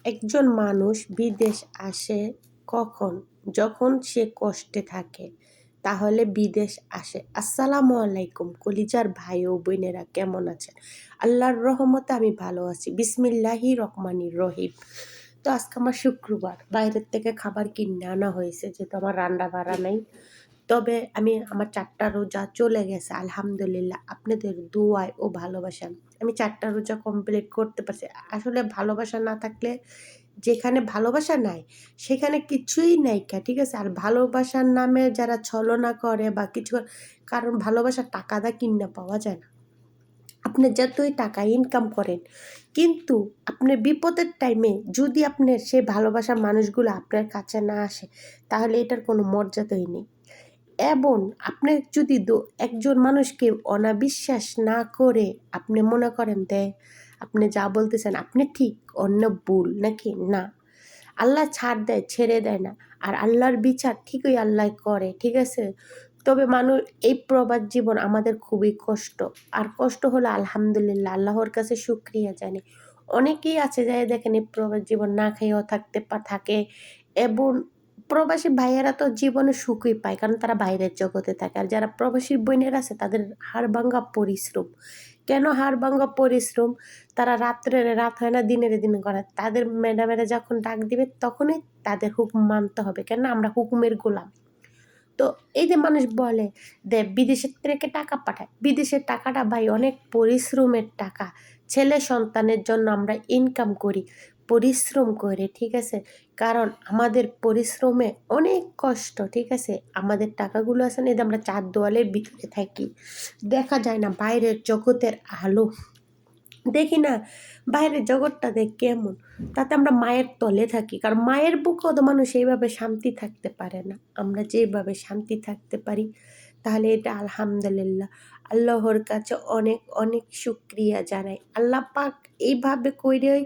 একজন মানুষ বিদেশ আসে কখন? যখন সে কষ্টে থাকে, তাহলে বিদেশ আসে। আসসালামু আলাইকুম কলিজার ভাই ও বোনেরা, কেমন আছেন? আল্লাহর রহমতে আমি ভালো আছি। বিসমিল্লাহির রহমানির রহিম। তো আজকে আমার শুক্রবার, বাইরের থেকে খাবার কিনে আনা হয়েছে যেহেতু আমার রান্না বাড়া নাই। তবে আমি আমার ৪ টা রোজা চলে গেছে আলহামদুলিল্লাহ। আপনাদের দোয়ায় ও ভালোবাসায় আমি ৪ টা রোজা কমপ্লিট করতে পারছি। আসলে ভালোবাসা না থাকলে, যেখানে ভালোবাসা নাই সেখানে কিছুই নাইকা, ঠিক আছে? আর ভালোবাসার নামে যারা ছলনা করে বা কিছু কারণ ভালোবাসা টাকা দা কিনা পাওয়া যায় না। আপনি যতই টাকা ইনকাম করেন, কিন্তু আপনার বিপদের টাইমে যদি আপনার সেই ভালোবাসার মানুষগুলো আপনার কাছে না আসে, তাহলে এটার কোনো মর্যাদাই নেই। এবং আপনি যদি একজন মানুষকে অনাবিশ্বাস না করে আপনি মনে করেন আপনি যা বলতেছেন আপনি ঠিক, অন্য ভুল নাকি? না। আল্লাহ ছাড় দেয়, ছেড়ে দেয় না। আর আল্লাহর বিচার ঠিকই আল্লাহ করে, ঠিক আছে? তবে মানুষ এই প্রবাস জীবন আমাদের খুবই কষ্ট। আর কষ্ট হলো আলহামদুলিল্লাহ, আল্লাহর কাছে শুকরিয়া জানি। অনেকেই আছে যারা দেখেন এই প্রবাস জীবন না খেয়েও থাকে, এবং প্রবাসী ভাইয়েরা তো জীবনে সুখই পায় কারণ তারা বাইরের জগতে থাকে। আর যারা প্রবাসী বোনেরা আছে তাদের হাড়ভাঙ্গা পরিশ্রম। কেন হাড়ভাঙ্গা পরিশ্রম? তারা রাত্রের রাত হয় না, দিনের দিন করে। তাদের ম্যাডামেরা যখন ডাক দিবে তখনই তাদের হুকুম মানতে হবে। কেননা আমরা হুকুমের গোলাম। তো এই যে মানুষ বলে বিদেশের থেকে টাকা পাঠায়। বিদেশের টাকাটা ভাই অনেক পরিশ্রমের টাকা। ছেলে সন্তানের জন্য আমরা ইনকাম করি, পরিশ্রম করে, ঠিক আছে? কারণ আমাদের পরিশ্রমে অনেক কষ্ট, ঠিক আছে? আমাদের টাকাগুলো আছে না, এই যে আমরা ৪ দেওয়ালের ভিতরে থাকি। দেখা যায় না বাইরের জগতের আলো। দেখি না বাইরের জগৎটা কেমন। তাতে আমরা মায়ের তলে থাকি। কারণ মায়ের বুকেও তো মানুষ এইভাবে শান্তি থাকতে পারে না। আমরা যেভাবে শান্তি থাকতে পারি, তাহলে এটা আলহামদুলিল্লাহ। আল্লাহর কাছে অনেক অনেক শুকরিয়া জানাই। আল্লাহ পাক এইভাবে কইরেই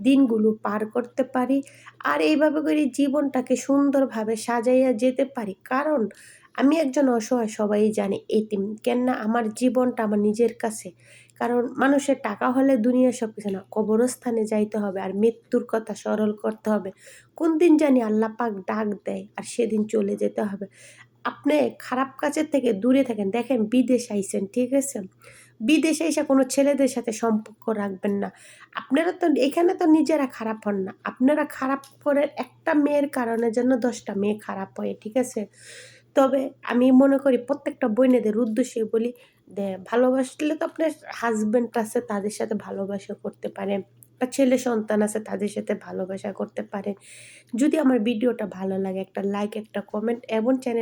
দিনগুলো পার করতে পারি। আর এইভাবে করে জীবনটাকে সুন্দরভাবে সাজাইয়া যেতে পারি। কারণ আমি একজন অসহায়, সবাই জানে, এতিম। কেননা আমার জীবনটা আমার নিজের কাছে। কারণ মানুষের টাকা হলে দুনিয়ার সব কিছু না, কবরস্থানে যাইতে হবে আর মৃত্যুর কথা স্মরণ করতে হবে। কোন দিন জানি আল্লাহ পাক ডাক দেয় আর সেদিন চলে যেতে হবে। আপনি খারাপ কাজের থেকে দূরে থাকেন। দেখেন বিদেশ আইছেন, ঠিক আছে? বিদেশে এসে কোনো ছেলেদের সাথে সম্পর্ক রাখবেন না। আপনারা তো এখানে তো নিজেরা খারাপ হন না। আপনারা খারাপ করে একটা মেয়ের কারণে যেন ১০ টা মেয়ে খারাপ হয়, ঠিক আছে? তবে আমি মনে করি প্রত্যেকটা বোনেদের উদ্দেশ্যে বলি, ভালোবাসলে তো আপনার হাসব্যান্ড আছে তাদের সাথে ভালোবাসা করতে পারেন। বা ছেলে সন্তান আছে তাদের সাথে ভালোবাসা করতে পারেন। যদি আমার ভিডিওটা ভালো লাগে একটা লাইক, একটা কমেন্ট এবং চ্যানেল